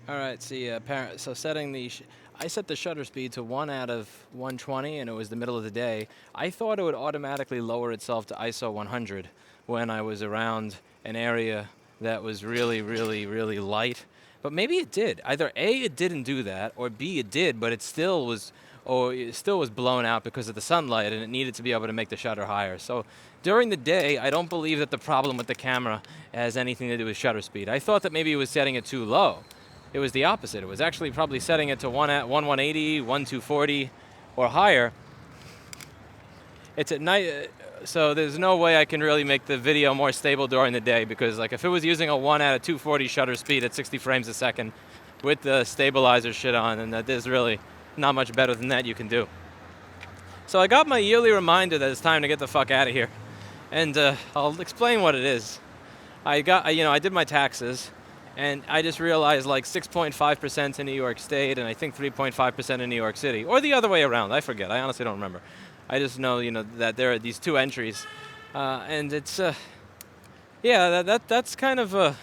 All right, see, so setting I set the shutter speed to 1 out of 120, and it was the middle of the day. I thought it would automatically lower itself to ISO 100 when I was around an area that was really, really, really light. But maybe it did. Either A, it didn't do that, or B, it did, but it still was blown out because of the sunlight, and it needed to be able to make the shutter higher. So during the day, I don't believe that the problem with the camera has anything to do with shutter speed. I thought that maybe it was setting it too low. It was the opposite. It was actually probably setting it to 180, 240, or higher. It's at night, so there's no way I can really make the video more stable during the day, because like if it was using a 1 out of 240 shutter speed at 60 frames a second with the stabilizer shit on, and that there's really not much better than that you can do. So I got my yearly reminder that it's time to get the fuck out of here, and I'll explain what it is. I did my taxes, and I just realized like 6.5% in New York State, and I think 3.5% in New York City, or the other way around. I forget. I honestly don't remember. I just know, that there are these two entries, and it's, that's kind of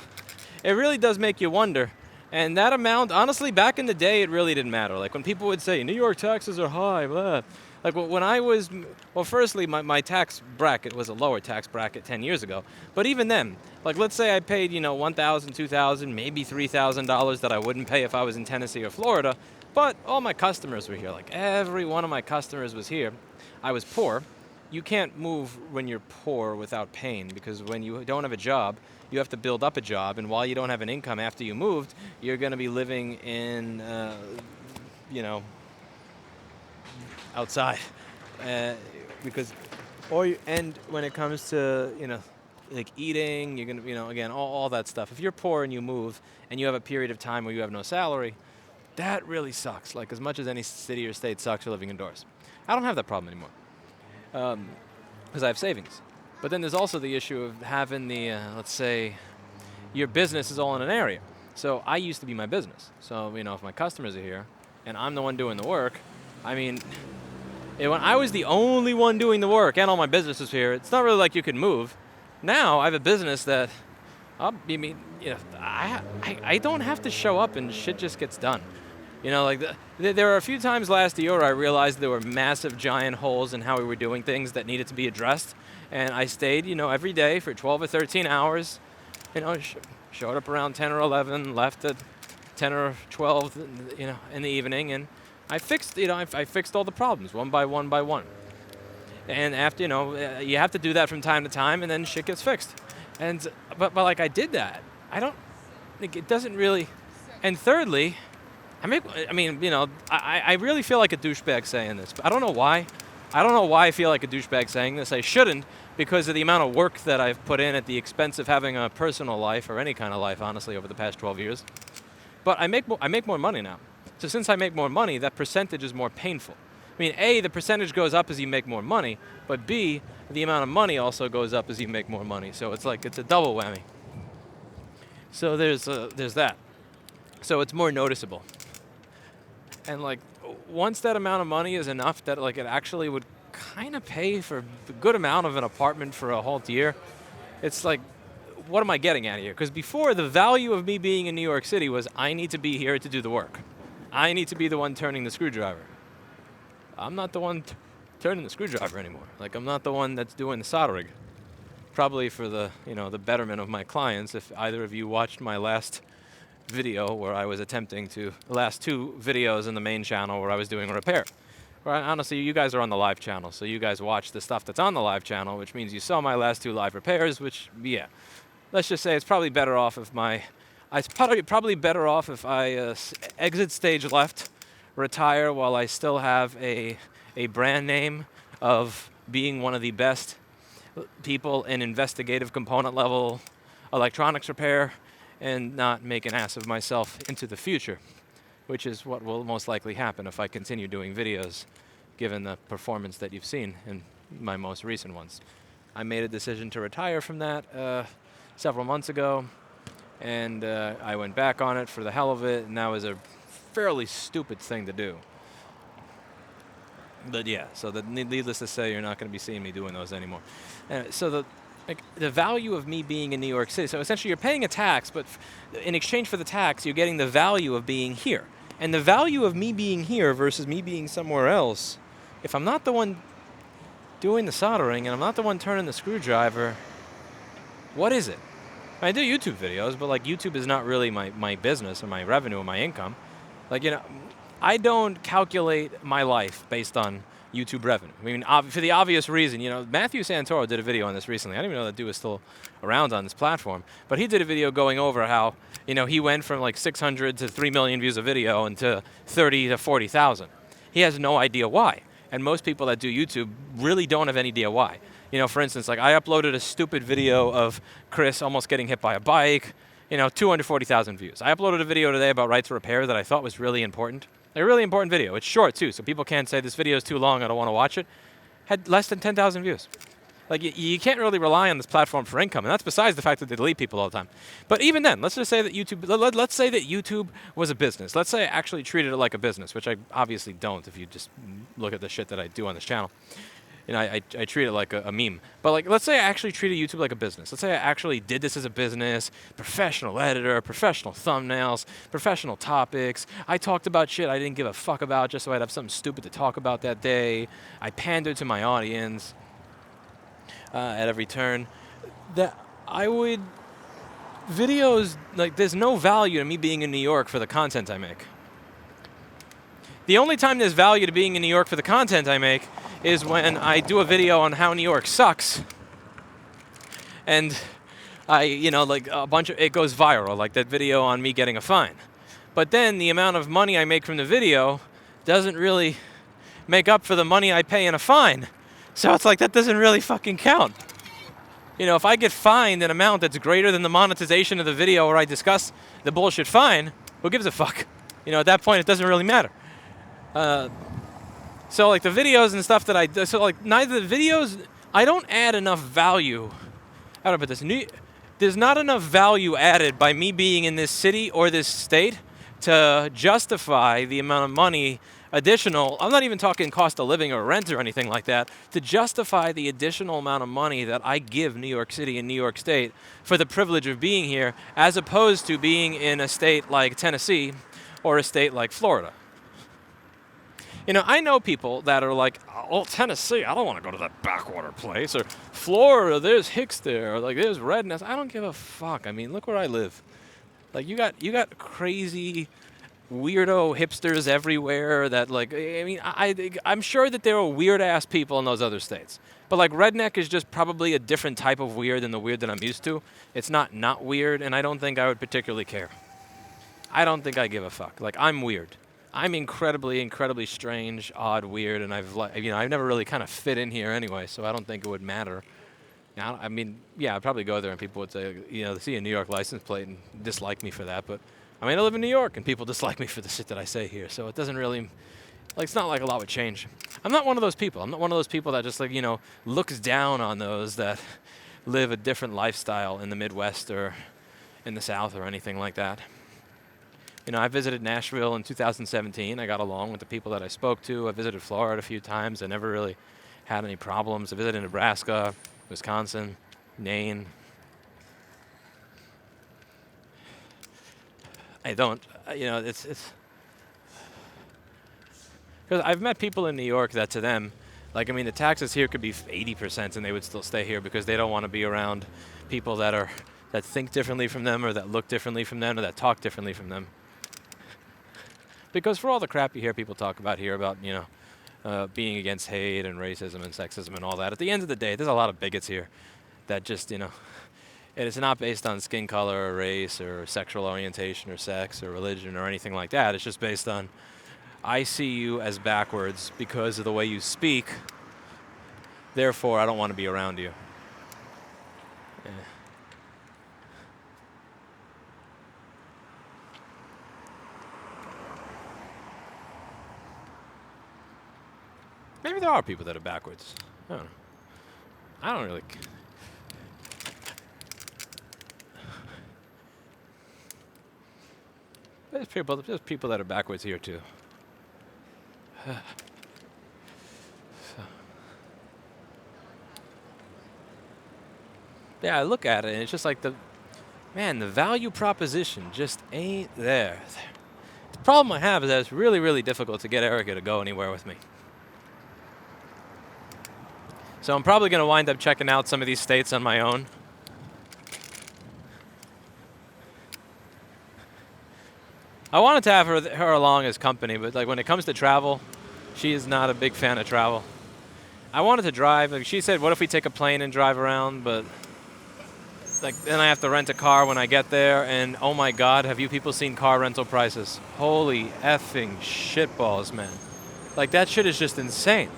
it really does make you wonder. And that amount, honestly, back in the day, it really didn't matter. Like when people would say New York taxes are high, blah. Like when I was, well, firstly, my tax bracket was a lower tax bracket 10 years ago. But even then, like let's say I paid, $1,000, $2,000, maybe $3,000 that I wouldn't pay if I was in Tennessee or Florida. But all my customers were here. Like every one of my customers was here. I was poor. You can't move when you're poor without pain, because when you don't have a job, you have to build up a job. And while you don't have an income after you moved, you're going to be living in, outside, because, and when it comes to like eating, you're gonna again all that stuff. If you're poor and you move and you have a period of time where you have no salary, that really sucks. Like as much as any city or state sucks for living indoors. I don't have that problem anymore because I have savings. But then there's also the issue of having the let's say your business is all in an area. So I used to be my business. So if my customers are here and I'm the one doing the work, I mean. When I was the only one doing the work and all my business was here, it's not really like you can move. Now I have a business that, I don't have to show up and shit just gets done. There were a few times last year where I realized there were massive giant holes in how we were doing things that needed to be addressed. And I stayed, every day for 12 or 13 hours, showed up around 10 or 11, left at 10 or 12, in the evening, and I fixed, I fixed all the problems one by one by one. And after, you have to do that from time to time, and then shit gets fixed. And but like I did that. I don't think it doesn't really. And thirdly, I really feel like a douchebag saying this, but I don't know why. I don't know why I feel like a douchebag saying this. I shouldn't, because of the amount of work that I've put in at the expense of having a personal life or any kind of life, honestly, over the past 12 years. But I make more money now. So since I make more money, that percentage is more painful. I mean, A, the percentage goes up as you make more money, but B, the amount of money also goes up as you make more money. So it's a double whammy. So there's that. So it's more noticeable. And like once that amount of money is enough that like it actually would kind of pay for a good amount of an apartment for a whole year, it's like, what am I getting at here? Because before, the value of me being in New York City was I need to be here to do the work. I need to be the one turning the screwdriver. I'm not the one turning the screwdriver anymore. Like I'm not the one that's doing the soldering. Probably for the the betterment of my clients. If either of you watched my last video where I was the last two videos in the main channel where I was doing a repair. Well, honestly, you guys are on the live channel, so you guys watch the stuff that's on the live channel, which means you saw my last two live repairs. Which, yeah, let's just say it's probably better off if probably better off if I exit stage left, retire while I still have a brand name of being one of the best people in investigative component level electronics repair, and not make an ass of myself into the future, which is what will most likely happen if I continue doing videos, given the performance that you've seen in my most recent ones. I made a decision to retire from that several months ago. And I went back on it for the hell of it, and that was a fairly stupid thing to do. But yeah, so needless to say, you're not going to be seeing me doing those anymore. So like the value of me being in New York City. So essentially, you're paying a tax, but in exchange for the tax, you're getting the value of being here. And the value of me being here versus me being somewhere else, if I'm not the one doing the soldering and I'm not the one turning the screwdriver, what is it? I do YouTube videos, but like YouTube is not really my business or my revenue or my income. Like, I don't calculate my life based on YouTube revenue. I mean, for the obvious reason, Matthew Santoro did a video on this recently. I didn't even know that dude was still around on this platform. But he did a video going over how, he went from like 600 to 3 million views a video into 30 to 40,000. He has no idea why. And most people that do YouTube really don't have any idea why. For instance, like I uploaded a stupid video of Chris almost getting hit by a bike, 240,000 views. I uploaded a video today about right to repair that I thought was really important. A really important video. It's short too, so people can't say this video is too long, I don't want to watch it. Had less than 10,000 views. Like you can't really rely on this platform for income, and that's besides the fact that they delete people all the time. But even then, let's just say that let's say that YouTube was a business. Let's say I actually treated it like a business, which I obviously don't if you just look at the shit that I do on this channel. I treat it like a meme. But like, let's say I actually treated YouTube like a business. Let's say I actually did this as a business, professional editor, professional thumbnails, professional topics. I talked about shit I didn't give a fuck about just so I'd have something stupid to talk about that day. I pandered to my audience at every turn. Videos, like there's no value to me being in New York for the content I make. The only time there's value to being in New York for the content I make is when I do a video on how New York sucks, and it goes viral, like that video on me getting a fine. But then the amount of money I make from the video doesn't really make up for the money I pay in a fine. So it's like that doesn't really fucking count. If I get fined an amount that's greater than the monetization of the video where I discuss the bullshit fine, who gives a fuck? At that point it doesn't really matter. So like the videos and stuff that I do, so like neither the videos, I don't add enough value. How do I put this? There's not enough value added by me being in this city or this state to justify the amount of money additional. I'm not even talking cost of living or rent or anything like that. To justify the additional amount of money that I give New York City and New York State for the privilege of being here, as opposed to being in a state like Tennessee or a state like Florida. I know people that are like, oh, Tennessee, I don't want to go to that backwater place. Or Florida, there's Hicks there. Or like, there's redness. I don't give a fuck. I mean, look where I live. Like, you got crazy weirdo hipsters everywhere that like, I mean, I'm sure that there are weird-ass people in those other states. But like, redneck is just probably a different type of weird than the weird that I'm used to. It's not weird, and I don't think I would particularly care. I don't think I give a fuck. Like, I'm weird. I'm incredibly, incredibly strange, odd, weird, and I've never really kind of fit in here anyway, so I don't think it would matter. Now, I mean, yeah, I'd probably go there and people would say, they see a New York license plate and dislike me for that, but I mean, I live in New York and people dislike me for the shit that I say here, so it doesn't really, like, it's not like a lot would change. I'm not one of those people. I'm not one of those people that just like, looks down on those that live a different lifestyle in the Midwest or in the South or anything like that. I visited Nashville in 2017. I got along with the people that I spoke to. I visited Florida a few times. I never really had any problems. I visited Nebraska, Wisconsin, Maine. I don't, it's because I've met people in New York that to them, like, I mean, the taxes here could be 80% and they would still stay here because they don't want to be around people that think differently from them or that look differently from them or that talk differently from them. Because for all the crap you hear people talk about here about, being against hate and racism and sexism and all that, at the end of the day, there's a lot of bigots here that just, and it's not based on skin color or race or sexual orientation or sex or religion or anything like that. It's just based on, I see you as backwards because of the way you speak, therefore I don't want to be around you. Yeah. Maybe there are people that are backwards. I don't know. I don't really. There's people that are backwards here too. So. yeah, I look at it and it's just like the value proposition just ain't there. The problem I have is that it's really, really difficult to get Erica to go anywhere with me. So I'm probably going to wind up checking out some of these states on my own. I wanted to have her along as company, but like when it comes to travel, she is not a big fan of travel. I wanted to drive. Like she said, what if we take a plane and drive around? But like then I have to rent a car when I get there, and oh my God, have you people seen car rental prices? Holy effing shitballs, man. Like that shit is just insane.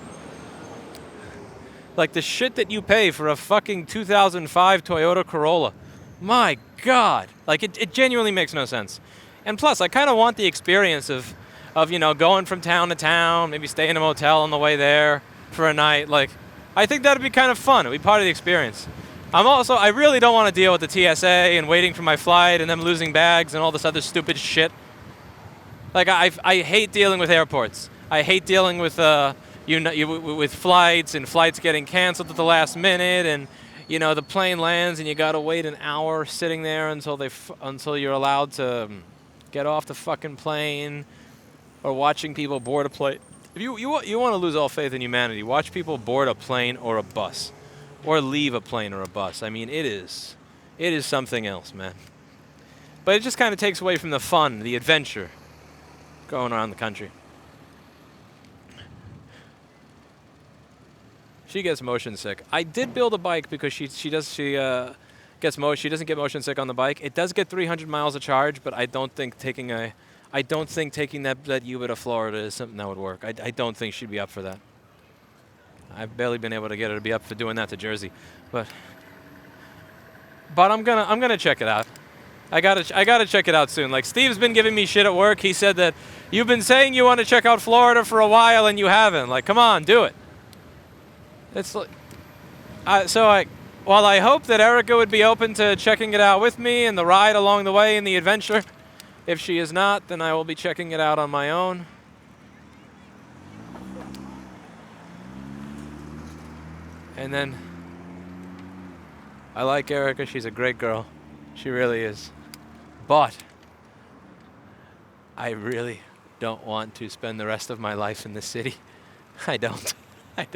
Like the shit that you pay for a fucking 2005 Toyota Corolla. My God. Like it genuinely makes no sense. And plus, I kind of want the experience of going from town to town, maybe stay in a motel on the way there for a night. Like, I think that'd be kind of fun. It'd be part of the experience. I really don't want to deal with the TSA and waiting for my flight and them losing bags and all this other stupid shit. Like, I hate dealing with airports. I hate dealing with with flights and flights getting canceled at the last minute, and the plane lands and you gotta wait an hour sitting there until you're allowed to get off the fucking plane, or watching people board a plane. If you want to lose all faith in humanity, watch people board a plane or a bus, or leave a plane or a bus. I mean, it is something else, man. But it just kind of takes away from the fun, the adventure, going around the country. She gets motion sick. I did build a bike because she doesn't get motion sick on the bike. It does get 300 miles of charge, but I don't think taking that Uber to Florida is something that would work. I don't think she'd be up for that. I've barely been able to get her to be up for doing that to Jersey, but I'm gonna check it out. I gotta check it out soon. Like Steve's been giving me shit at work. He said that you've been saying you want to check out Florida for a while and you haven't. Like, come on, do it. It's like, while I hope that Erica would be open to checking it out with me and the ride along the way and the adventure, if she is not, then I will be checking it out on my own. And then, I like Erica. She's a great girl. She really is. But I really don't want to spend the rest of my life in this city. I don't. I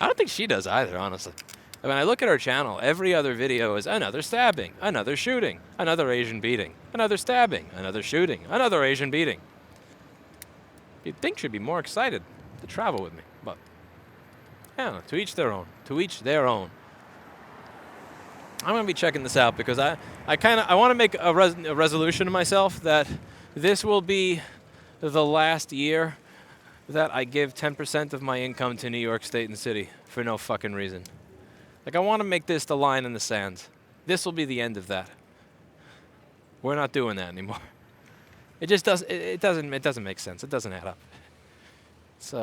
don't think she does either, honestly. I mean, I look at her channel, every other video is another stabbing, another shooting, another Asian beating, another stabbing, another shooting, another Asian beating. You'd think she'd be more excited to travel with me, but yeah, to each their own. To each their own. I'm going to be checking this out because I want to make a resolution to myself that this will be the last year that I give 10% of my income to New York State and City for no fucking reason. Like, I want to make this the line in the sand. This will be the end of that. We're not doing that anymore. It just doesn't. It doesn't make sense. It doesn't add up. It's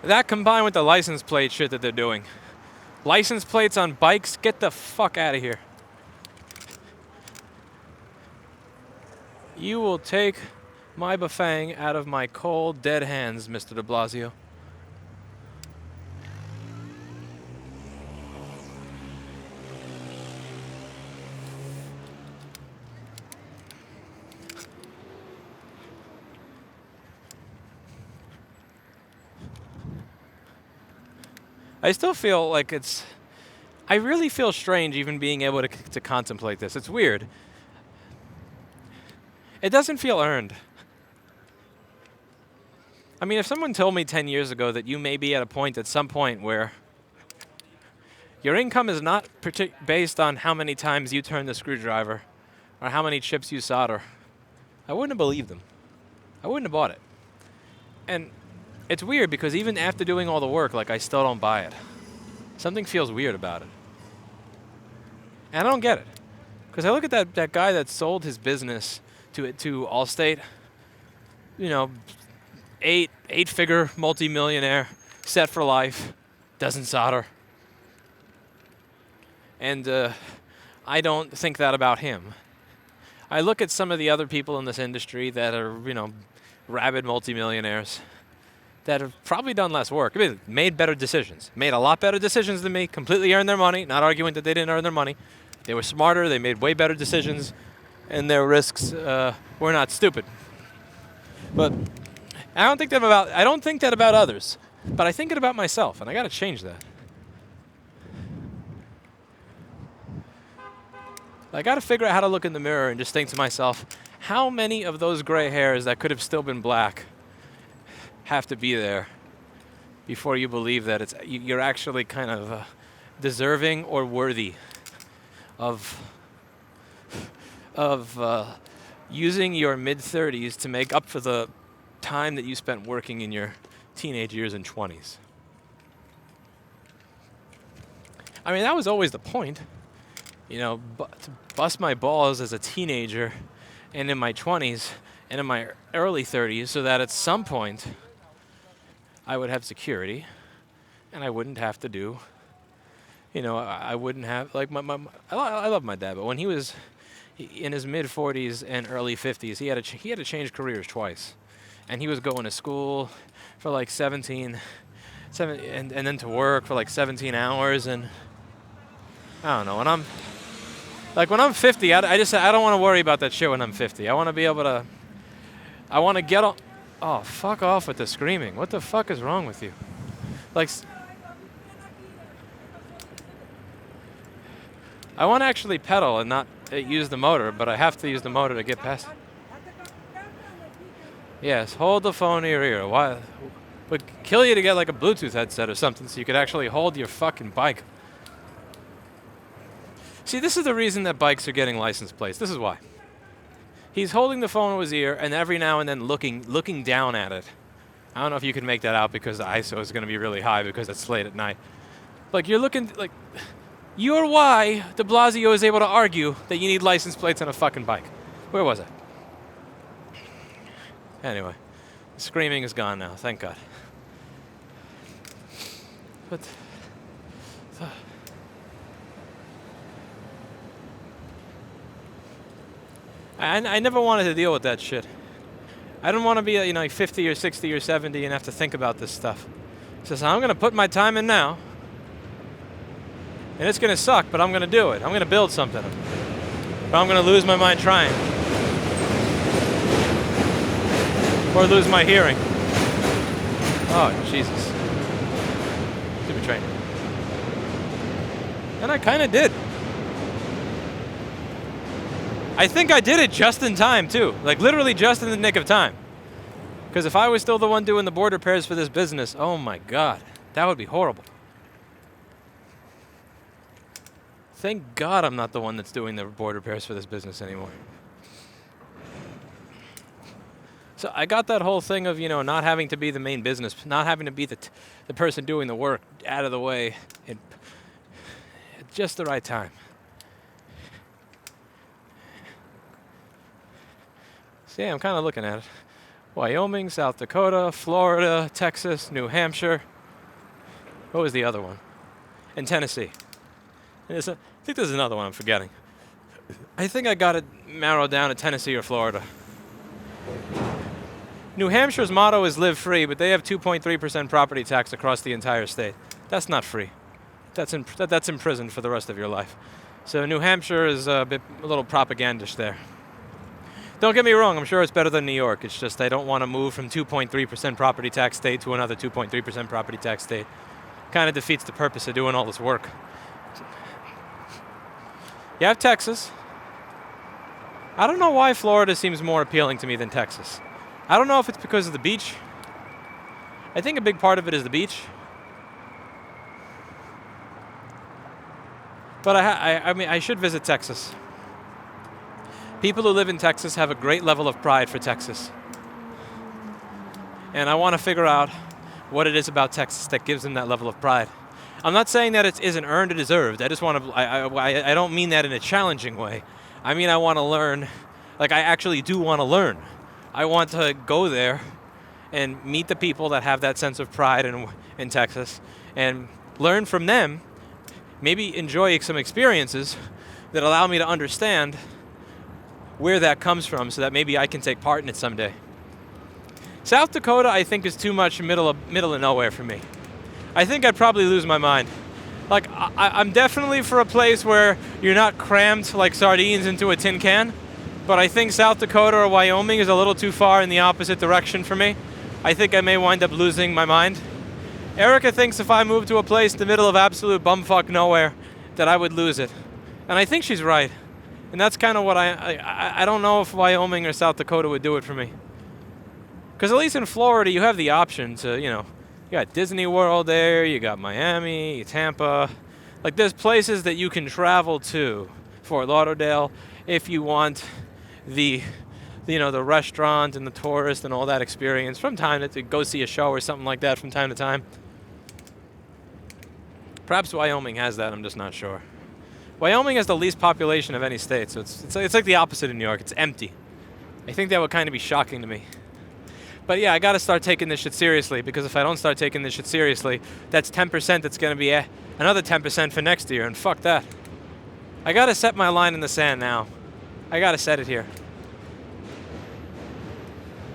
that combined with the license plate shit that they're doing. License plates on bikes, get the fuck out of here. You will take my bafang out of my cold, dead hands, Mr. de Blasio. I still feel like I really feel strange even being able to contemplate this. It's weird. It doesn't feel earned. I mean, if someone told me 10 years ago that you may be at a point at some point where your income is not based on how many times you turn the screwdriver or how many chips you solder, I wouldn't have believed them. I wouldn't have bought it. And it's weird because even after doing all the work, like, I still don't buy it. Something feels weird about it. And I don't get it. Because I look at that guy that sold his business to Allstate, you know, eight-figure multimillionaire, set for life, doesn't solder. And I don't think that about him. I look at some of the other people in this industry that are, rabid multimillionaires that have probably done less work. I mean, made better decisions. Made a lot better decisions than me, completely earned their money, not arguing that they didn't earn their money. They were smarter, they made way better decisions, and their risks were not stupid. But I don't think that about others, but I think it about myself, and I got to change that. I got to figure out how to look in the mirror and just think to myself, how many of those gray hairs that could have still been black have to be there before you believe that you're actually kind of deserving or worthy of using your mid-30s to make up for the time that you spent working in your teenage years and 20s. I mean, that was always the point. To bust my balls as a teenager and in my 20s and in my early 30s so that at some point I would have security and I wouldn't have to do, I wouldn't have, I love my dad, but when he was in his mid 40s and early 50s, he had to change careers twice. And he was going to school for like 17 and then to work for like 17 hours, and I don't know, when I'm 50, I don't want to worry about that shit when I'm 50. I want to be able to, I want to get on. Oh, fuck off with the screaming. What the fuck is wrong with you? I want to actually pedal and not use the motor, but I have to use the motor to get past. Yes, hold the phone to your ear. Why? Would kill you to get like a Bluetooth headset or something so you could actually hold your fucking bike. See, this is the reason that bikes are getting license plates. This is why. He's holding the phone to his ear and every now and then looking down at it. I don't know if you can make that out because the ISO is going to be really high because it's late at night. You're why de Blasio is able to argue that you need license plates on a fucking bike. Where was I? Anyway, the screaming is gone now, thank God. But I never wanted to deal with that shit. I don't want to be 50 or 60 or 70 and have to think about this stuff. So I'm going to put my time in now. And it's going to suck, but I'm going to do it. I'm going to build something. But I'm going to lose my mind trying. Or lose my hearing. Oh, Jesus. Stupid train. And I kind of did. I think I did it just in time, too. Literally just in the nick of time. Because if I was still the one doing the board repairs for this business, oh my God, that would be horrible. Thank God I'm not the one that's doing the board repairs for this business anymore. So I got that whole thing of, not having to be the main business, not having to be the person doing the work out of the way at just the right time. See, I'm kind of looking at it. Wyoming, South Dakota, Florida, Texas, New Hampshire. What was the other one? And Tennessee. I think there's another one I'm forgetting. I think I got it narrowed down to Tennessee or Florida. New Hampshire's motto is live free, but they have 2.3% property tax across the entire state. That's not free. That's imprisoned for the rest of your life. So New Hampshire is a little propagandish there. Don't get me wrong, I'm sure it's better than New York. It's just I don't want to move from 2.3% property tax state to another 2.3% property tax state. Kind of defeats the purpose of doing all this work. You have Texas. I don't know why Florida seems more appealing to me than Texas. I don't know if it's because of the beach. I think a big part of it is the beach. But I should visit Texas. People who live in Texas have a great level of pride for Texas. And I want to figure out what it is about Texas that gives them that level of pride. I'm not saying that it isn't earned or deserved. I just want to, I don't mean that in a challenging way. I mean I want to learn, I actually do want to learn I want to go there and meet the people that have that sense of pride in Texas and learn from them, maybe enjoy some experiences that allow me to understand where that comes from so that maybe I can take part in it someday. South Dakota, I think, is too much middle of nowhere for me. I think I'd probably lose my mind. Like, I'm definitely for a place where you're not crammed like sardines into a tin can, but I think South Dakota or Wyoming is a little too far in the opposite direction for me. I think I may wind up losing my mind. Erica thinks if I move to a place in the middle of absolute bumfuck nowhere, that I would lose it. And I think she's right. And that's kind of what I don't know if Wyoming or South Dakota would do it for me. Because at least in Florida, you have the option to, you got Disney World there, you got Miami, Tampa. Like, there's places that you can travel to, Fort Lauderdale, if you want the restaurant and the tourist and all that experience from time to go see a show or something like that from time to time. Perhaps Wyoming has that, I'm just not sure. Wyoming has the least population of any state, so it's like the opposite of New York. It's empty. I think that would kind of be shocking to me. But yeah, I got to start taking this shit seriously, because if I don't start taking this shit seriously, that's 10% that's going to be another 10% for next year, and fuck that. I got to set my line in the sand now. I got to set it here.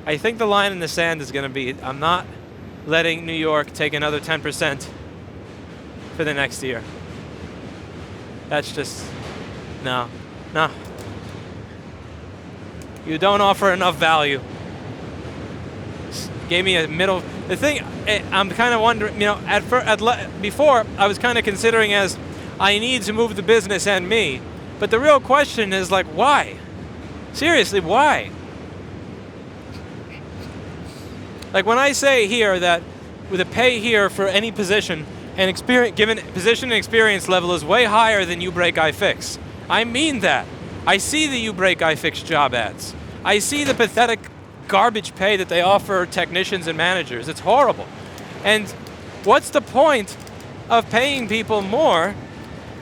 I think the line in the sand is going to be, I'm not letting New York take another 10% for the next year. That's just, no. You don't offer enough value. Gave me a middle. The thing, I'm kind of wondering, before I was kind of considering as I need to move the business and me, but the real question is like, why? Seriously, why? Like when I say here that with a pay here for any position and experience, given position and experience level is way higher than you break I fix. I mean that. I see the you break I fix job ads. I see the pathetic garbage pay that they offer technicians and managers. It's horrible. And what's the point of paying people more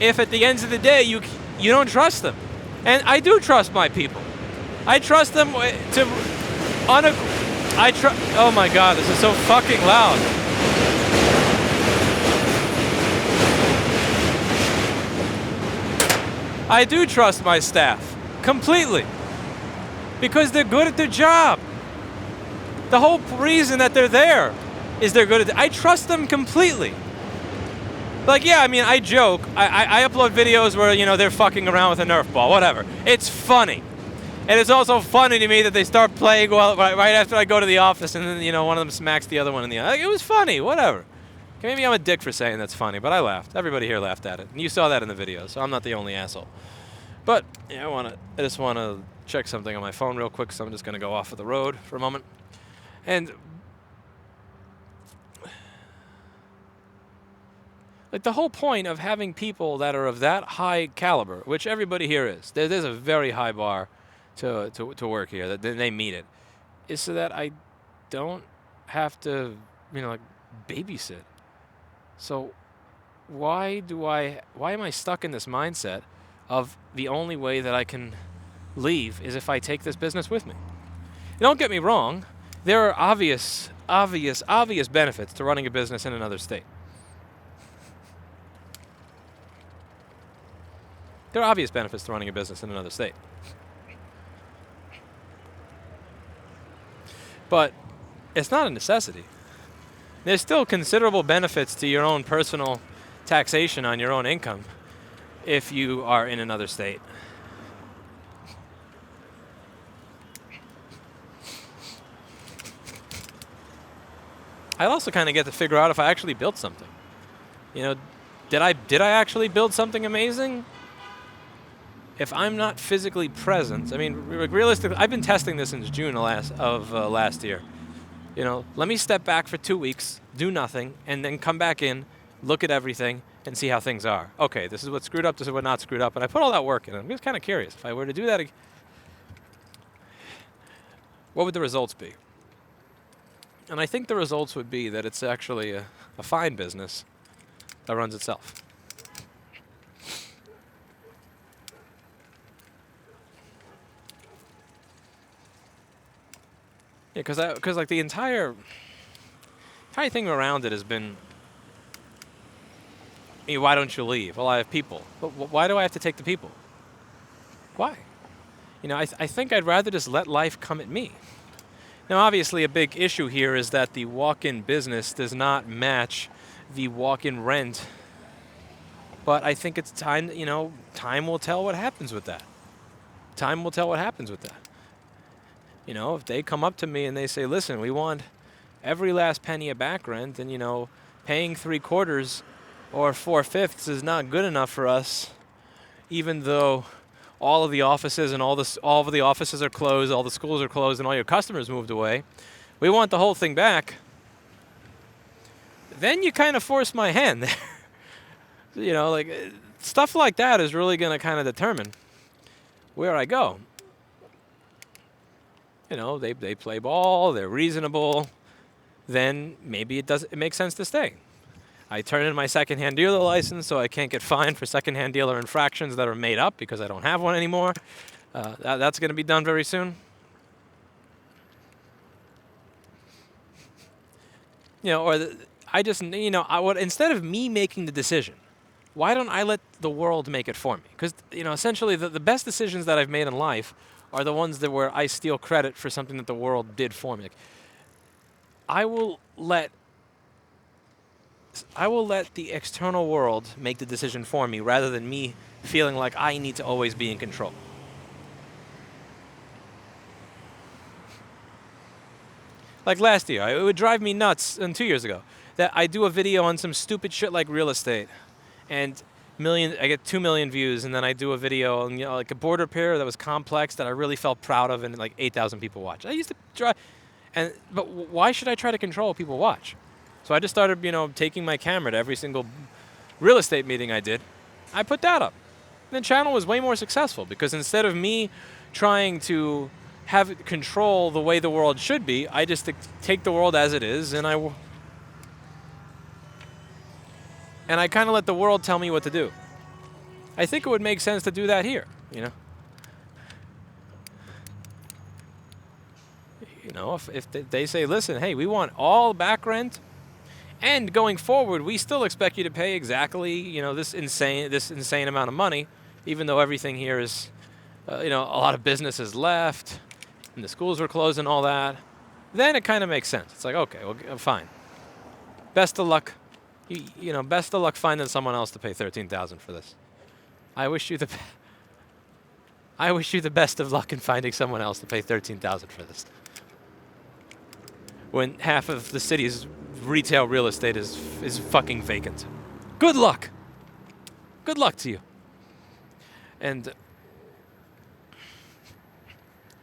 if at the end of the day you don't trust them? And I do trust my people. I trust them to oh my God, this is so fucking loud. I do trust my staff completely because they're good at their job. The whole reason that they're there is they're good at I trust them completely. Like, yeah, I mean, I joke. I upload videos where, they're fucking around with a Nerf ball, whatever. It's funny. And it's also funny to me that they start playing right after I go to the office and then, one of them smacks the other one in the eye. Like, it was funny, whatever. Maybe I'm a dick for saying that's funny, but I laughed. Everybody here laughed at it. And you saw that in the video, so I'm not the only asshole. But, yeah, I just want to check something on my phone real quick, so I'm just going to go off of the road for a moment. And like the whole point of having people that are of that high caliber, which everybody here is, there's a very high bar to work here, that they meet it, is so that I don't have to, babysit. So why am I stuck in this mindset of the only way that I can leave is if I take this business with me? Don't get me wrong. There are obvious benefits to running a business in another state. There are obvious benefits to running a business in another state. But it's not a necessity. There's still considerable benefits to your own personal taxation on your own income if you are in another state. I also kind of get to figure out if I actually built something. Did I actually build something amazing? If I'm not physically present, I mean, realistically, I've been testing this since June of last year. Let me step back for 2 weeks, do nothing, and then come back in, look at everything, and see how things are. Okay, this is what's screwed up, this is what not screwed up, and I put all that work in. I'm just kind of curious. If I were to do that, what would the results be? And I think the results would be that it's actually a fine business that runs itself. Yeah, because like the entire thing around it has been, why don't you leave? Well, I have people. But why do I have to take the people? Why? I think I'd rather just let life come at me. Now, obviously, a big issue here is that the walk-in business does not match the walk-in rent. But I think it's time, time will tell what happens with that. Time will tell what happens with that. If they come up to me and they say, listen, we want every last penny of back rent, and, paying 3/4 or 4/5 is not good enough for us, even though all of the offices and all of the offices are closed, all the schools are closed, and all your customers moved away. We want the whole thing back. Then you kind of force my hand there. Stuff like that is really going to kind of determine where I go. They play ball, they're reasonable, then maybe it makes sense to stay. I turn in my secondhand dealer license so I can't get fined for secondhand dealer infractions that are made up because I don't have one anymore. That's going to be done very soon. Instead of me making the decision, why don't I let the world make it for me? Because, essentially the best decisions that I've made in life are the ones where I steal credit for something that the world did for me. I will let the external world make the decision for me rather than me feeling like I need to always be in control. Like last year, it would drive me nuts, and 2 years ago, that I do a video on some stupid shit like real estate, and I get 2 million views, and then I do a video on like a board repair that was complex that I really felt proud of, and like 8,000 people watch. I used to try, but why should I try to control what people watch? So I just started, taking my camera to every single real estate meeting I did. I put that up. And the channel was way more successful because instead of me trying to have control the way the world should be, I just take the world as it is, and I kind of let the world tell me what to do. I think it would make sense to do that here, If they say, listen, hey, we want all back rent, and going forward, we still expect you to pay exactly, this insane amount of money, even though everything here is, a lot of businesses left, and the schools were closed and all that. Then it kind of makes sense. It's like, okay, well, fine. Best of luck. Best of luck finding someone else to pay $13,000 for this. I wish you the best of luck in finding someone else to pay $13,000 for this. When half of the city's retail real estate is fucking vacant. Good luck. Good luck to you. And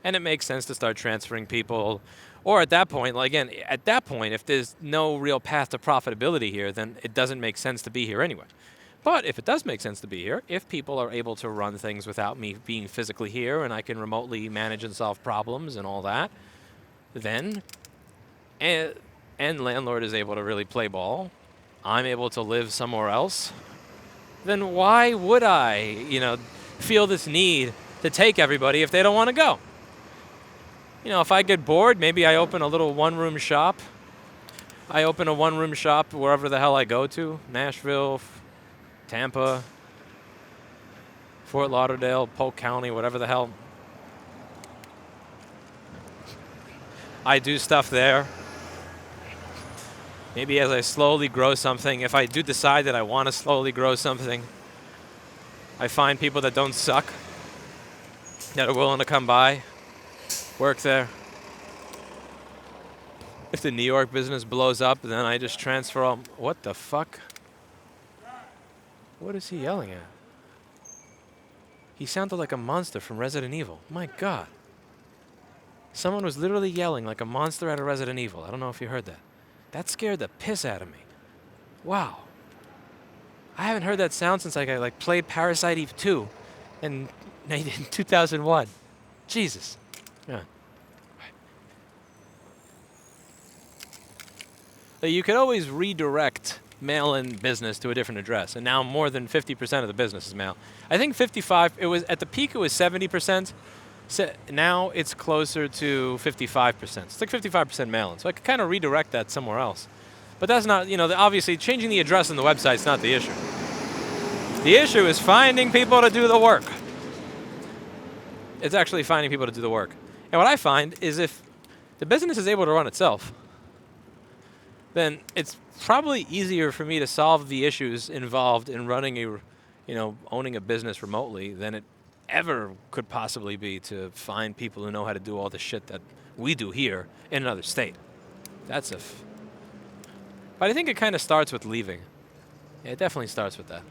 it makes sense to start transferring people. Or at that point, if there's no real path to profitability here, then it doesn't make sense to be here anyway. But if it does make sense to be here, if people are able to run things without me being physically here and I can remotely manage and solve problems and all that, then, and landlord is able to really play ball, I'm able to live somewhere else, then why would I, feel this need to take everybody if they don't want to go? If I get bored, maybe I open a little one-room shop. I open a one-room shop wherever the hell I go to. Nashville, Tampa, Fort Lauderdale, Polk County, whatever the hell. I do stuff there. Maybe as I slowly grow something, if I do decide that I want to slowly grow something, I find people that don't suck, that are willing to come by, work there. If the New York business blows up, then I just transfer all. What the fuck? What is he yelling at? He sounded like a monster from Resident Evil. My God. Someone was literally yelling like a monster out of Resident Evil. I don't know if you heard that. That scared the piss out of me. Wow. I haven't heard that sound since I played Parasite Eve 2 in 2001. Jesus. Yeah. You could always redirect mail-in business to a different address, and now more than 50% of the business is mail. I think 55. It was at the peak. It was 70%, So now it's closer to 55%. It's like 55% mail-in. So I could kind of redirect that somewhere else. But that's not, obviously changing the address on the website is not the issue. The issue is finding people to do the work. It's actually finding people to do the work. And what I find is if the business is able to run itself, then it's probably easier for me to solve the issues involved in running owning a business remotely than it ever could possibly be to find people who know how to do all the shit that we do here in another state. But I think it kind of starts with leaving. Yeah, it definitely starts with that.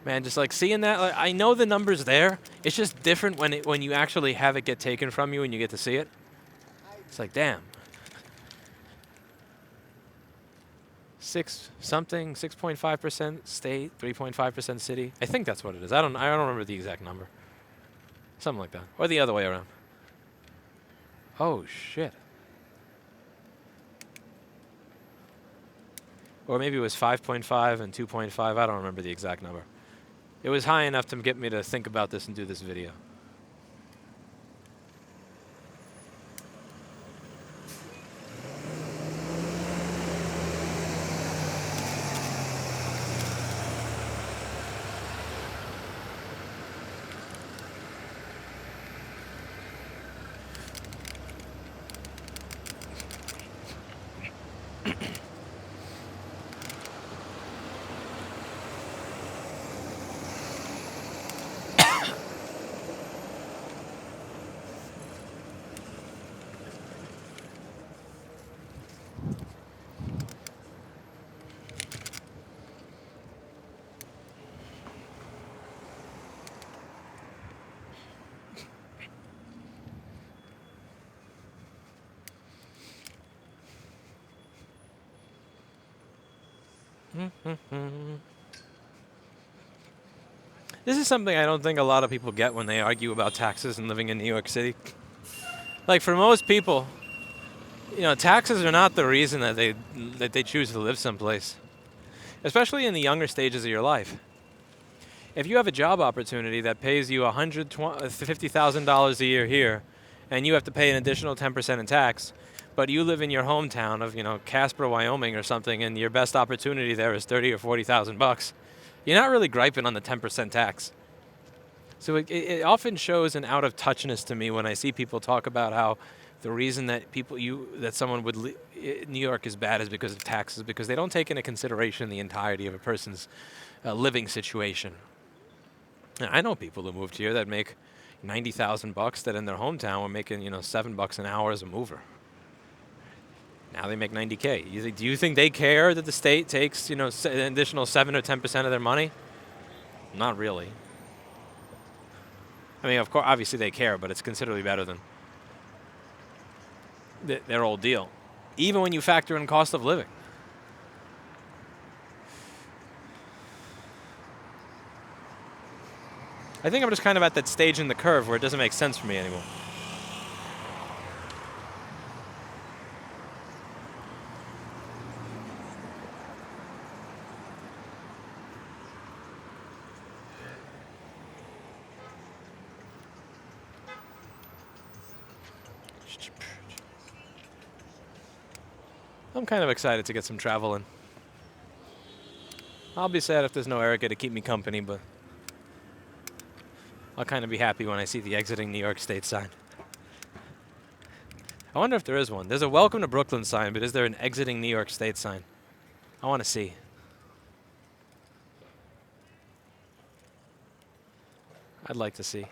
Man, just like seeing that, like, I know the number's there. It's just different when you actually have it get taken from you and you get to see it. It's like, damn. 6.5% state, 3.5% city. I think that's what it is. I don't remember the exact number. Something like that. Or the other way around. Oh shit. Or maybe it was 5.5 and 2.5. I don't remember the exact number. It was high enough to get me to think about this and do this video. This is something I don't think a lot of people get when they argue about taxes and living in New York City. Like for most people, taxes are not the reason that they choose to live someplace, especially in the younger stages of your life. If you have a job opportunity that pays you $150,000 a year here, and you have to pay an additional 10% in tax, but you live in your hometown of Casper, Wyoming, or something, and your best opportunity there is $30,000 or $40,000, you're not really griping on the 10% tax. So it often shows an out of touchness to me when I see people talk about how the reason that someone would New York is bad is because of taxes, because they don't take into consideration the entirety of a person's living situation. And I know people who moved here that make $90,000 that in their hometown were making $7 an hour as a mover. Now they make $90K. Do you think they care that the state takes an additional 7 or 10% of their money? Not really. I mean, of course, obviously they care, but it's considerably better than their old deal, even when you factor in cost of living. I think I'm just kind of at that stage in the curve where it doesn't make sense for me anymore. I'm kind of excited to get some travel in. I'll be sad if there's no Erica to keep me company, but I'll kind of be happy when I see the exiting New York State sign. I wonder if there is one. There's a welcome to Brooklyn sign, but is there an exiting New York State sign? I want to see. I'd like to see.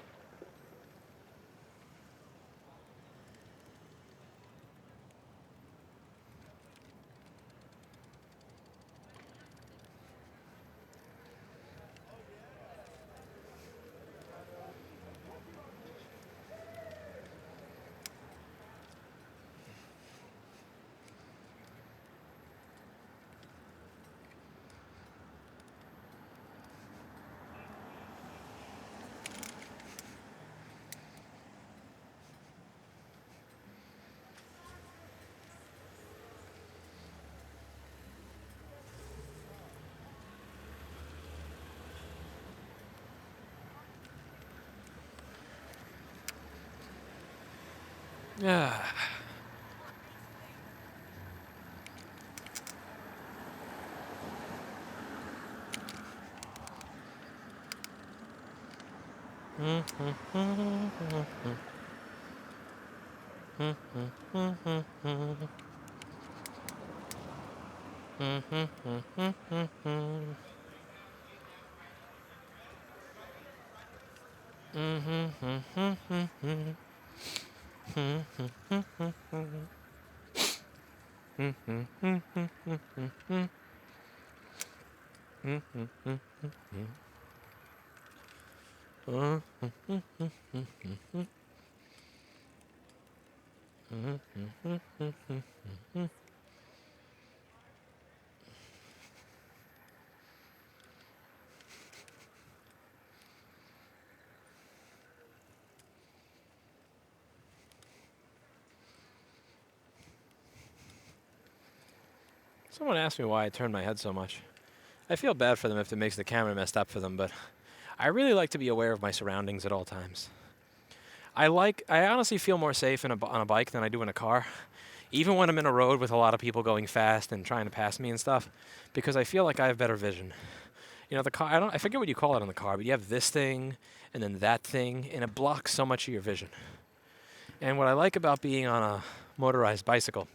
Yeah. Someone asked me why I turn my head so much. I feel bad for them if it makes the camera messed up for them, but I really like to be aware of my surroundings at all times. I honestly feel more safe on a bike than I do in a car, even when I'm in a road with a lot of people going fast and trying to pass me and stuff, because I feel like I have better vision. You know, the car, I forget what you call it on the car, but you have this thing and then that thing, and it blocks so much of your vision. And what I like about being on a motorized bicycle,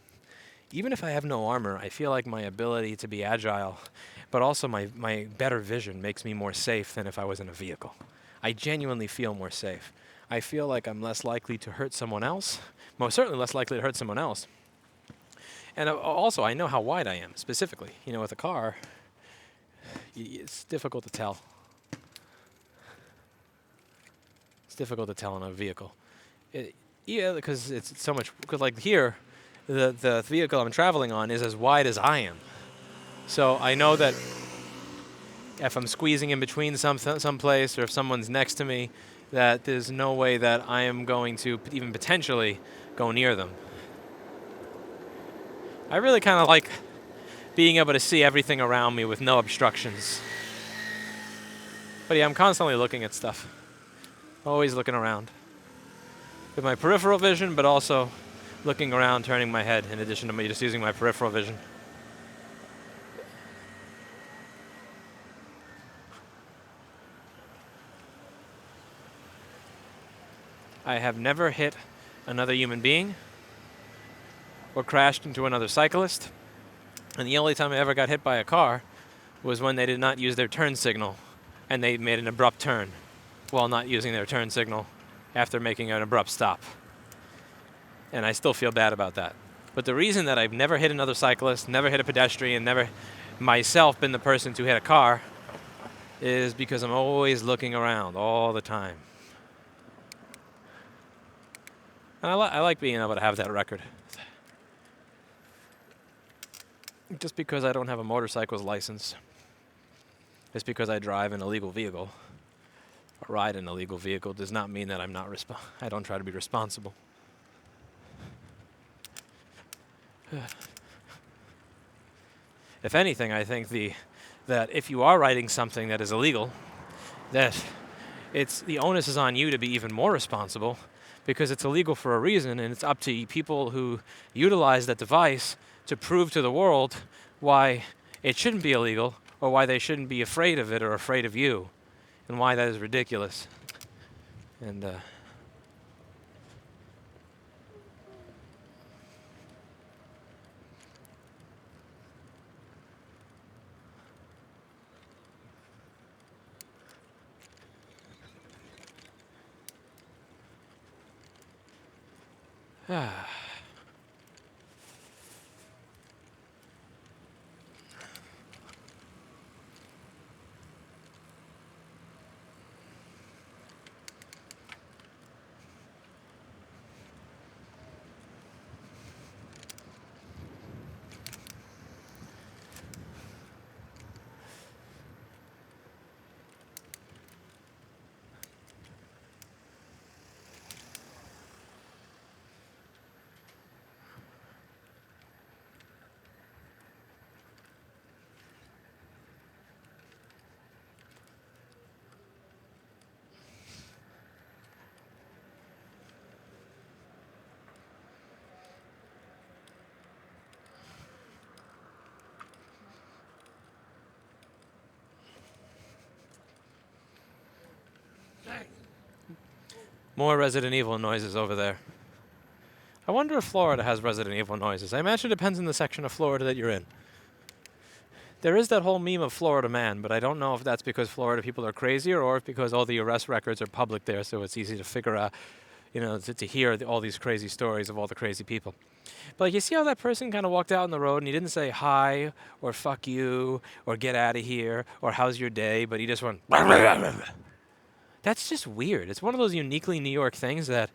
even if I have no armor, I feel like my ability to be agile, but also my better vision makes me more safe than if I was in a vehicle. I genuinely feel more safe. I feel like I'm less likely to hurt someone else, most certainly less likely to hurt someone else. And also, I know how wide I am, specifically. You know, with a car, it's difficult to tell. It's difficult to tell in a vehicle. Yeah, because it's so much, because like here, the vehicle I'm traveling on is as wide as I am. So I know that if I'm squeezing in between some place, or if someone's next to me, that there's no way that I am going to even potentially go near them. I really kind of like being able to see everything around me with no obstructions. But yeah, I'm constantly looking at stuff. Always looking around. With my peripheral vision, but also looking around, turning my head, in addition to me just using my peripheral vision. I have never hit another human being or crashed into another cyclist. And the only time I ever got hit by a car was when they did not use their turn signal and they made an abrupt turn while not using their turn signal after making an abrupt stop. And I still feel bad about that. But the reason that I've never hit another cyclist, never hit a pedestrian, never myself been the person to hit a car is because I'm always looking around all the time. And I like being able to have that record. Just because I don't have a motorcycle's license, just because I drive an illegal vehicle or ride an illegal vehicle does not mean that I don't try to be responsible. If anything, I think that if you are riding something that is illegal, that the onus is on you to be even more responsible, because it's illegal for a reason, and it's up to people who utilize that device to prove to the world why it shouldn't be illegal, or why they shouldn't be afraid of it or afraid of you, and why that is ridiculous. And More Resident Evil noises over there. I wonder if Florida has Resident Evil noises. I imagine it depends on the section of Florida that you're in. There is that whole meme of Florida man, but I don't know if that's because Florida people are crazier or if because all the arrest records are public there, so it's easy to figure out, to hear all these crazy stories of all the crazy people. But like, you see how that person kind of walked out on the road and he didn't say hi or fuck you or get out of here or how's your day, but he just went. That's just weird. It's one of those uniquely New York things that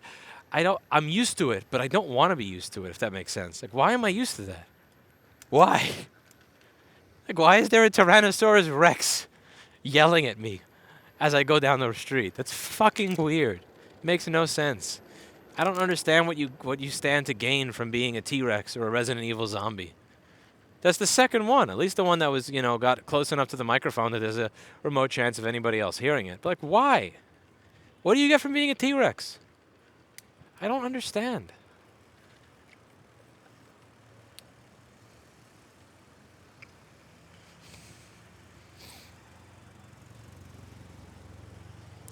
I'm used to it, but I don't want to be used to it, if that makes sense. Like, why am I used to that? Why? Like, why is there a Tyrannosaurus Rex yelling at me as I go down the street? That's fucking weird. It makes no sense. I don't understand what you stand to gain from being a T-Rex or a Resident Evil zombie. That's the second one, at least the one that was, got close enough to the microphone that there's a remote chance of anybody else hearing it. But like, why? What do you get from being a T-Rex? I don't understand.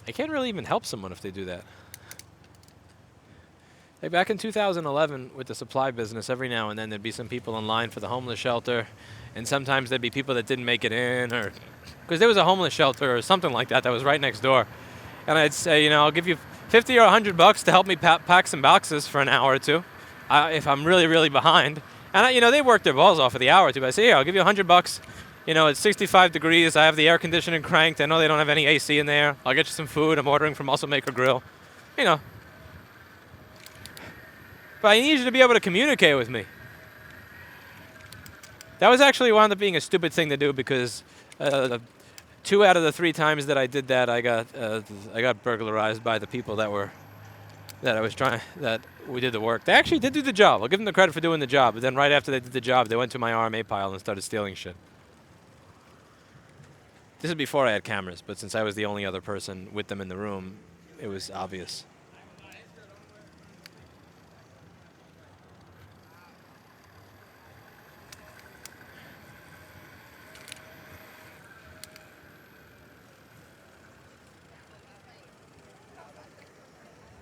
I can't really even help someone if they do that. Like back in 2011 with the supply business, every now and then there'd be some people in line for the homeless shelter, and sometimes there'd be people that didn't make it in, or because there was a homeless shelter or something like that was right next door. And I'd say, I'll give you 50 or $100 to help me pack some boxes for an hour or two, if I'm really, really behind. And they work their balls off for the hour or two. But I say, here, I'll give you $100. It's 65 degrees. I have the air conditioning cranked. I know they don't have any AC in there. I'll get you some food. I'm ordering from Muscle Maker Grill. But I need you to be able to communicate with me. That was actually wound up being a stupid thing to do because 2 out of the 3 times that I did that, I got burglarized by the people that we did the work. They actually did do the job. I'll give them the credit for doing the job. But then right after they did the job, they went to my RMA pile and started stealing shit. This is before I had cameras, but since I was the only other person with them in the room, it was obvious.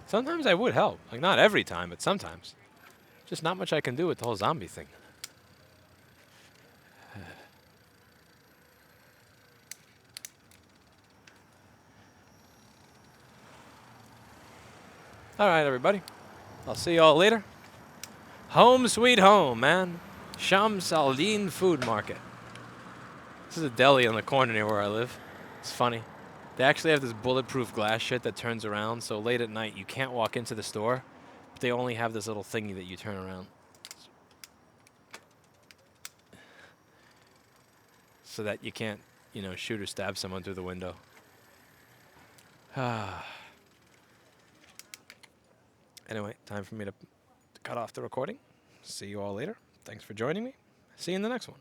Sometimes I would help. Like, not every time, but sometimes. Just not much I can do with the whole zombie thing. All right, everybody. I'll see you all later. Home sweet home, man. Shams Aldin Food Market. This is a deli on the corner near where I live. It's funny. They actually have this bulletproof glass shit that turns around, so late at night you can't walk into the store, but they only have this little thingy that you turn around. So that you can't, shoot or stab someone through the window. Anyway, time for me to cut off the recording. See you all later. Thanks for joining me. See you in the next one.